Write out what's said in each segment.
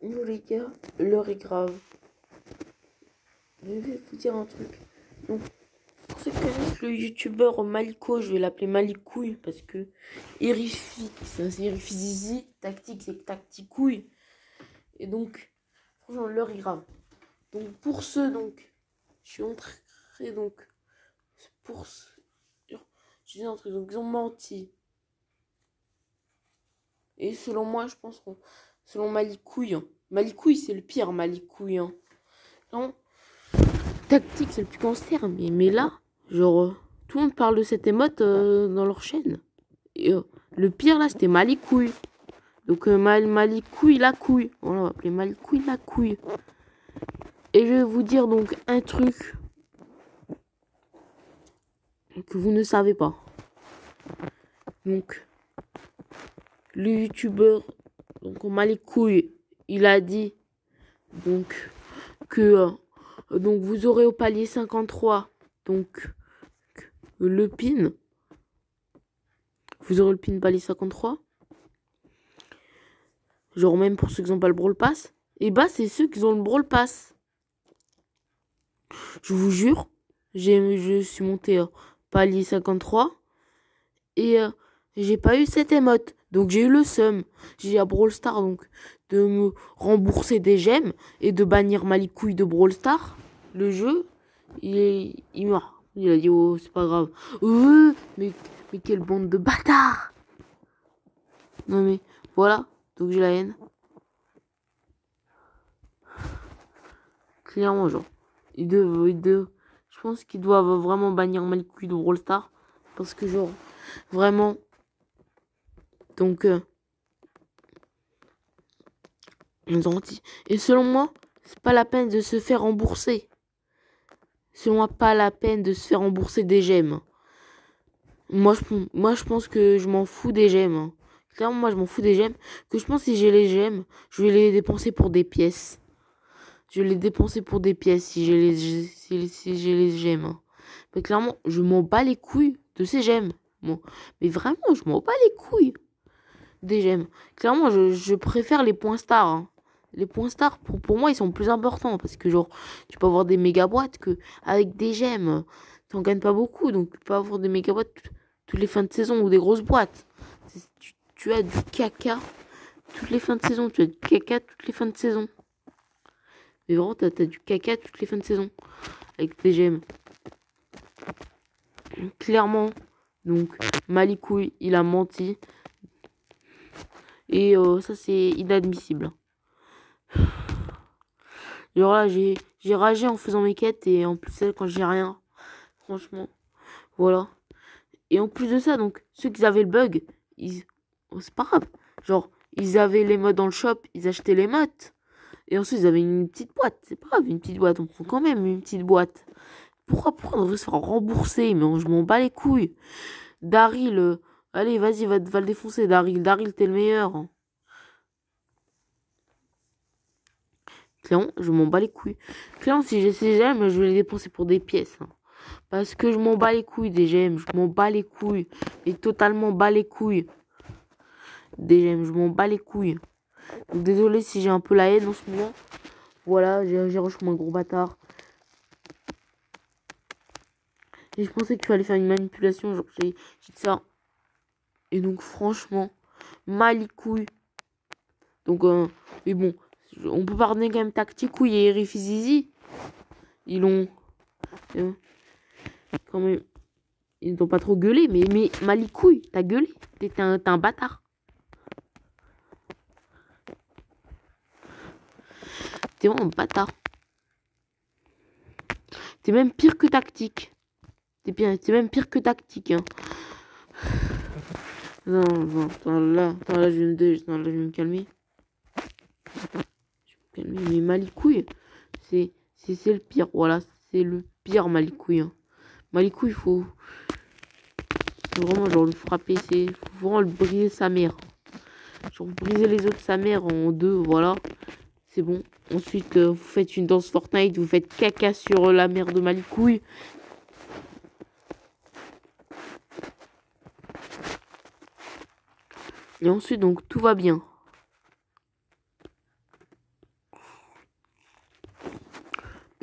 Nous les gars, l'heure est grave. Je vais vous dire un truc. Donc, pour ceux qui connaissent le youtubeur Maliko, je vais l'appeler Malikouille parce que Erifi, c'est Erifi Zizi, tactique c'est tacticouille. Et donc, franchement, l'heure est grave. Donc, pour ceux, donc, je suis entré, donc, pour ceux, je dis un truc, donc, ils ont menti. Et selon moi, je pense qu'on, selon Malikouille, Malikouille, c'est le pire, Malikouille. Non, tactique, c'est le plus cancer, mais là, genre, tout le monde parle de cette émote dans leur chaîne. Et, le pire, là, c'était Malikouille. Donc, Malikouille la couille. Voilà, on va appeler Malikouille la couille. Et je vais vous dire donc un truc que vous ne savez pas. Donc, le youtubeur, donc Malikouille, il a dit donc que donc vous aurez au palier 53 donc le pin. Vous aurez le pin palier 53. Genre même pour ceux qui n'ont pas le Brawl Pass. Et bah c'est ceux qui ont le Brawl Pass. Je vous jure, je suis monté palier 53 et j'ai pas eu cette émote. Donc j'ai eu le seum. J'ai dit à Brawl Stars donc de me rembourser des gemmes et de bannir Malikouille de Brawl Stars. Le jeu, il m'a. Il a dit oh c'est pas grave. Mais quelle bande de bâtards. Non mais voilà, donc j'ai la haine. Clairement genre. Je pense qu'ils doivent vraiment bannir Malikouille de Brawl Stars. Parce que genre, vraiment. Donc, ils ont dit. Et selon moi, c'est pas la peine de se faire rembourser. Selon moi, pas la peine de se faire rembourser des gemmes. Moi, je pense que je m'en fous des gemmes. Clairement, moi, je m'en fous des gemmes. Que je pense que si j'ai les gemmes, je vais les dépenser pour des pièces. Je vais les dépenser pour des pièces si j'ai les gemmes. Mais clairement, je m'en bats les couilles de ces gemmes. Bon. Mais vraiment, je m'en bats les couilles des gemmes. Clairement, je préfère les points stars. Hein. Les points stars, pour moi, ils sont plus importants. Parce que, genre, tu peux avoir des méga boîtes que avec des gemmes. T'en gagnes pas beaucoup. Donc, tu peux avoir des méga boîtes toutes les fins de saison ou des grosses boîtes. Tu as du caca toutes les fins de saison. Tu as du caca toutes les fins de saison. Mais vraiment, t'as du caca toutes les fins de saison. Avec des gemmes. Clairement. Donc, Malikouille, il a menti. Et ça, c'est inadmissible. Genre là, j'ai ragé en faisant mes quêtes. Et en plus, quand j'ai rien. Franchement. Voilà. Et en plus de ça, donc, ceux qui avaient le bug, c'est pas grave. Genre, ils avaient les modes dans le shop. Ils achetaient les modes. Et ensuite, ils avaient une petite boîte. C'est pas grave, une petite boîte. On prend quand même une petite boîte. Pourquoi on devrait se faire rembourser? Mais je m'en bats les couilles. Daryl, allez, vas-y, va le défoncer, Daryl. Daryl, t'es le meilleur. Hein. Clairement, je m'en bats les couilles. Clairement, si j'ai ces gemmes, je vais les dépenser pour des pièces. Hein. Parce que je m'en bats les couilles des gemmes. Je m'en bats les couilles. Et totalement bats les couilles. Des gemmes, je m'en bats les couilles. Donc, désolé si j'ai un peu la haine en ce moment. Voilà, j'ai rejoint un gros bâtard. Et je pensais qu'il fallait faire une manipulation. Genre, j'ai dit ça. Et donc, franchement, malicouille. Donc, mais bon, on peut pardonner quand même Tacticouille et Rifizizi. Ils ont. Quand même. Ils n'ont pas trop gueulé, mais Malicouille, t'as gueulé. T'es un bâtard. T'es vraiment un bâtard. T'es même pire que Tactique. T'es même pire que Tactique. Hein. Non, attends, là, je vais me calmer. Je vais me calmer. Mais Malicouille, c'est le pire. Voilà, c'est le pire Malicouille. Hein. Malicouille, il faut vraiment genre le frapper. Faut vraiment le briser sa mère. Genre briser les os de sa mère en deux, voilà. C'est bon. Ensuite, vous faites une danse Fortnite, vous faites caca sur la mère de Malicouille. Et ensuite, donc, tout va bien.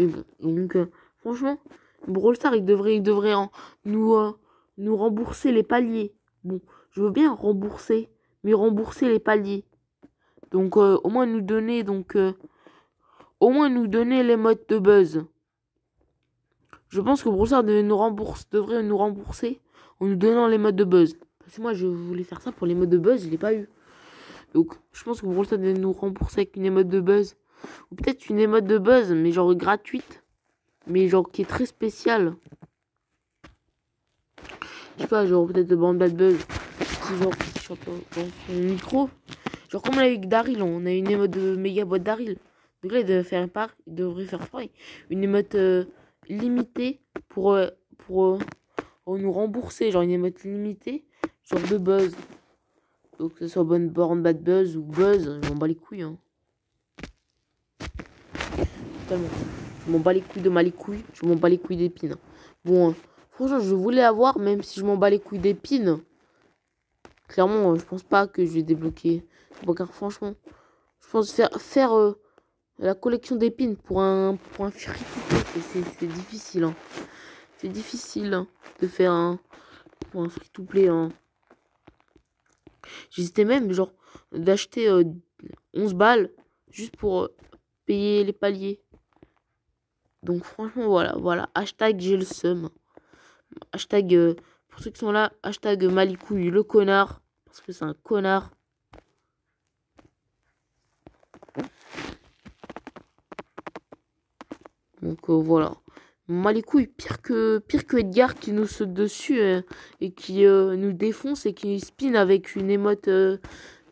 Mais bon, donc, franchement, Brawl Stars, il devrait nous rembourser les paliers. Bon, je veux bien rembourser, mais rembourser les paliers. Donc, au moins nous donner, les modes de buzz. Je pense que Brawl Stars devrait nous rembourser en nous donnant les modes de buzz. Parce que moi, je voulais faire ça pour les modes de buzz, je l'ai pas eu. Donc, je pense que Brawl Stars devrait nous rembourser avec une émote de buzz. Ou peut-être une émote de buzz, mais genre gratuite. Mais genre qui est très spéciale. Je sais pas, genre peut-être de Band Bad Buzz. Qui genre qui chante dans son micro. Genre comme on a eu avec Daryl, on a une émote de méga boîte Daryl. Donc là, il devrait faire pareil. Une émote limitée pour nous rembourser. Genre une émote limitée, genre de buzz. Donc que ce soit Born Bad Buzz ou Buzz, je m'en bats les couilles. Hein. Totalement. Je m'en bats les couilles de ma les couilles. Je m'en bats les couilles d'épines. Bon, franchement, je voulais avoir, même si je m'en bats les couilles d'épines. Clairement, je pense pas que je vais débloquer. Bon, car franchement, je pense faire la collection d'épines pour un free-to-play, c'est difficile. Hein. C'est difficile hein, de faire pour un free-to-play. Hein. J'hésitais même, genre, d'acheter 11 balles juste pour payer les paliers. Donc, franchement, voilà. Hashtag j'ai le seum. Hashtag, pour ceux qui sont là, hashtag Malicouille le connard. Parce que c'est un connard. Donc, voilà. Malicouille, pire que Edgar qui nous saute dessus et qui nous défonce et qui spin avec une émote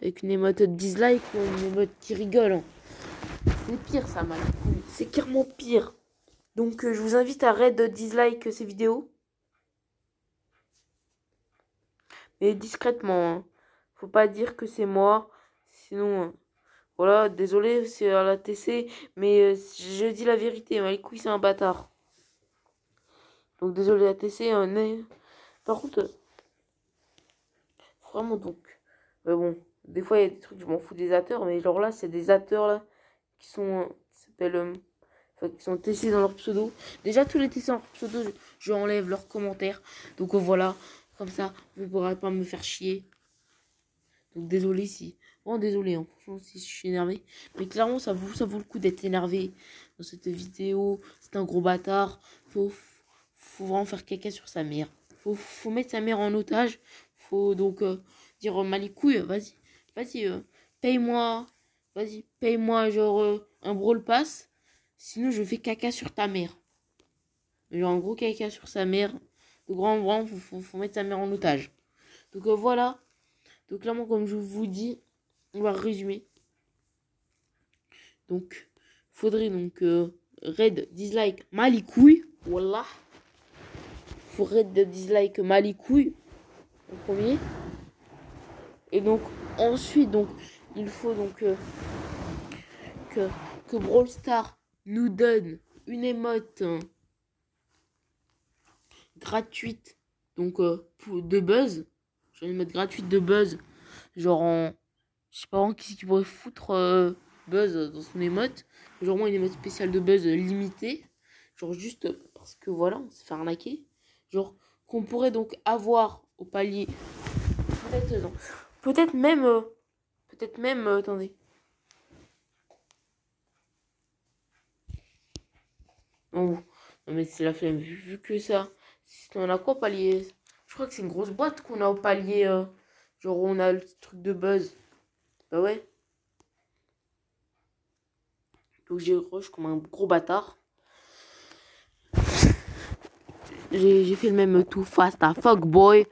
dislike ou une émote qui rigole. Hein. C'est pire ça, Malicouille. C'est clairement pire. Donc, je vous invite à raid dislike ces vidéos. Mais discrètement. Hein. Faut pas dire que c'est moi. Sinon, voilà, désolé, c'est à la TC. Mais je dis la vérité. Malicouille, c'est un bâtard. Donc, désolé, la TC. Par contre, vraiment, donc. Mais bon, des fois, il y a des trucs, je m'en fous des haters. Mais genre là, c'est des haters là qui sont. Qui s'appellent. Qui sont TC dans leur pseudo. Déjà, tous les TC dans leur pseudo, je enlève leurs commentaires. Donc voilà, comme ça, vous ne pourrez pas me faire chier. Donc désolé si. Bon, désolé, hein. Franchement, si je suis énervé. Mais clairement, ça vaut le coup d'être énervé dans cette vidéo. C'est un gros bâtard. Faut vraiment faire caca sur sa mère. Faut mettre sa mère en otage. Faut donc dire Malicouille, vas-y, paye-moi. Vas-y, paye-moi genre un brawl pass. Sinon, je fais caca sur ta mère. Genre un gros caca sur sa mère. Donc vraiment, faut mettre sa mère en otage. Donc voilà. Donc clairement, comme je vous dis, on va résumer. Donc, faudrait donc raid, dislike, Malicouille. Voilà. Faut raid, dislike, Malicouille. En premier. Et donc, ensuite, donc, il faut donc que Brawl Stars nous donne une émote gratuite. Donc, de buzz. Genre une émote gratuite de buzz. Genre en... Je sais pas vraiment qui pourrait foutre buzz dans son émote. Genre moi une émote spéciale de buzz limitée. Genre juste parce que voilà, on s'est fait arnaquer. Genre qu'on pourrait donc avoir au palier. Peut-être non. Peut-être même, attendez. Non, non mais c'est la flemme. Vu que ça. On a quoi au palier? Je crois que c'est une grosse boîte qu'on a au palier. Genre on a le truc de buzz. Bah ouais. Donc j'ai rush comme un gros bâtard. J'ai fait le même tout fast à Fuckboy.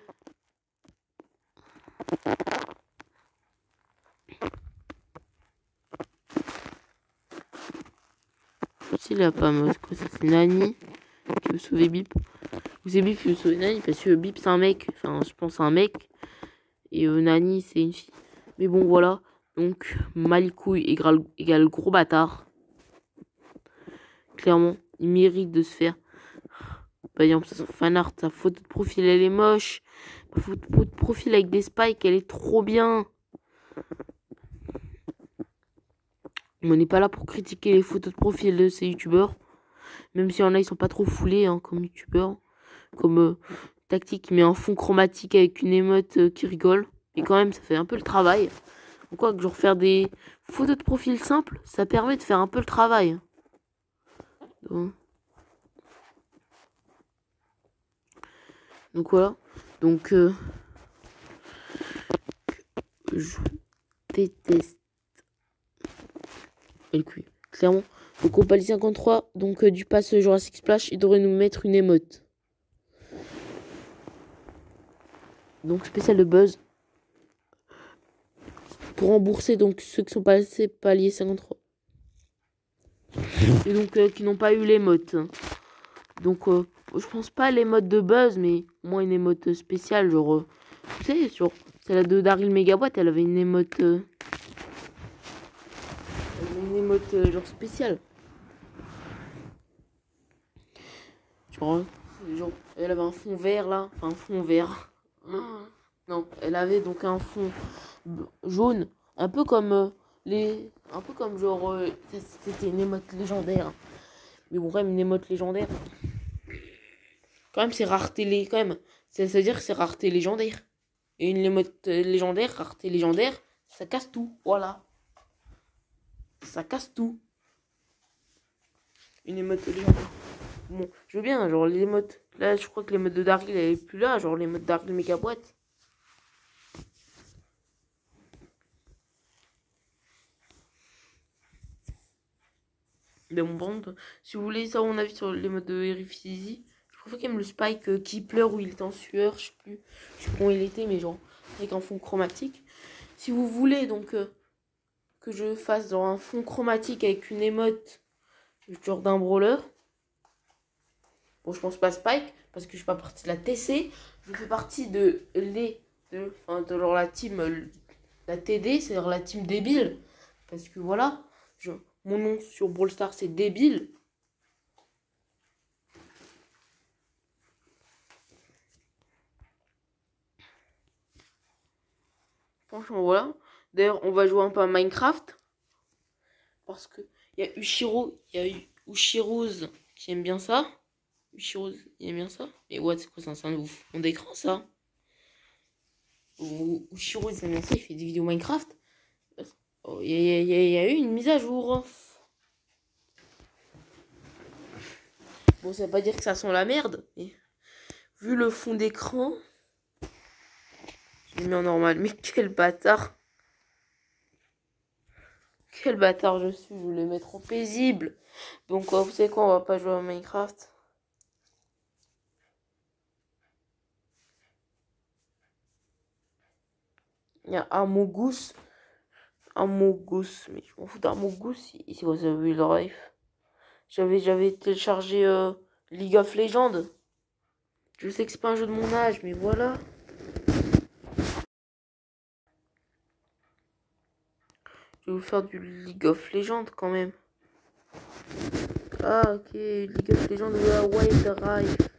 Il a pas mal. C'est Nani qui veut sauver Bip. C'est Bip qui veut sauver Nani parce que Bip c'est un mec. Enfin, je pense c'est un mec. Et Nani c'est une fille. Mais bon, voilà. Donc, Malicouille égale gros bâtard. Clairement, il mérite de se faire. Par exemple, son fanart, sa photo de profil, elle est moche. Ma photo de profil avec des spikes, elle est trop bien. On n'est pas là pour critiquer les photos de profil de ces youtubeurs. Même s'il y en a, ils sont pas trop foulés, hein, comme youtubeurs. Comme tactique, mais en fond chromatique avec une émote qui rigole. Et quand même, ça fait un peu le travail. Donc quoi, que genre faire des photos de profil simples, ça permet de faire un peu le travail. Donc voilà. Donc je déteste le cul, clairement. Donc au palier 53, donc du pass Jurassic Splash, il devrait nous mettre une émote. Donc spécial de buzz. Pour rembourser donc ceux qui sont passés palier 53. Et donc qui n'ont pas eu l'émote. Donc je pense pas l'émote de buzz, mais au moins une émote spéciale, genre tu sais, sur celle de Daryl Megawatt, elle avait une émote genre spéciale. Genre elle avait un fond vert là, enfin un fond vert. Non, elle avait donc un fond jaune, un peu comme un peu comme genre c'était une émote légendaire. Mais bon, quand même une émote légendaire. Quand même c'est rareté quand même. Ça veut dire que c'est rareté légendaire. Et une émote légendaire, rareté légendaire, ça casse tout, voilà. Ça casse tout. Une émote légendaire. Bon, je veux bien, genre les émotes. Là, je crois que l'émote de Daryl, elle est plus là, genre l'émote de Daryl Megawatt. Mais bon, par contre, si vous voulez savoir mon avis sur les modes de Erifizi, je préfère quand même le Spike qui pleure où il est en sueur, je sais plus comment il était, mais genre avec un fond chromatique. Si vous voulez donc que je fasse dans un fond chromatique avec une émote genre d'un brawler, bon je pense pas Spike parce que je fais pas partie de la TC, je fais partie de genre la team la TD, c'est-à-dire la team débile, parce que voilà, mon nom sur Brawl Stars c'est débile. Franchement, voilà. D'ailleurs, on va jouer un peu à Minecraft. Parce que il y a Ushiro, il y a Ushiroz qui aime bien ça. Ushiroz, il aime bien ça. Mais ouais, c'est quoi ça? C'est un nouveau fond d'écran, ça. Ushiroz, il aime bien ça, il fait des vidéos Minecraft. Oh, il y a eu une mise à jour. Bon, ça veut pas dire que ça sent la merde. Mais vu le fond d'écran, je l'ai mis en normal. Mais quel bâtard. Quel bâtard je suis, je voulais mettre en paisible. Donc, vous savez quoi, on va pas jouer à Minecraft. Il y a Amogus. Mais je m'en fous d'Amogus. Ici, vous avez vu le rêve. J'avais téléchargé League of Legends. Je sais que c'est pas un jeu de mon âge, mais voilà. Je vais vous faire du League of Legends quand même. Ah, ok. League of Legends Wild Rift.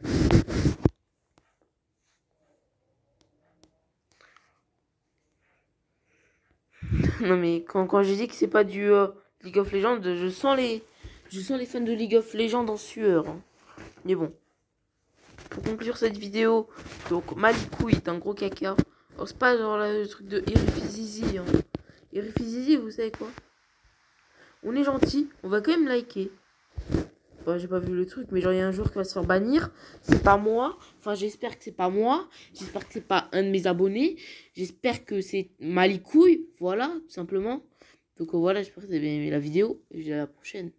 Non, mais quand je dis que c'est pas du League of Legends, je sens les fans de League of Legends en sueur. Hein. Mais bon. Pour conclure cette vidéo, donc Malicouille est un gros caca. Alors, c'est pas genre le truc de Erifizizi. Hein. Erifizizi, vous savez quoi? On est gentil, on va quand même liker. Bon, j'ai pas vu le truc, mais genre, il y a un jour qui va se faire bannir. C'est pas moi. Enfin, j'espère que c'est pas moi. J'espère que c'est pas un de mes abonnés. J'espère que c'est Malicouille. Voilà, tout simplement. Donc voilà, j'espère que vous avez bien aimé la vidéo. Et je vous dis à la prochaine.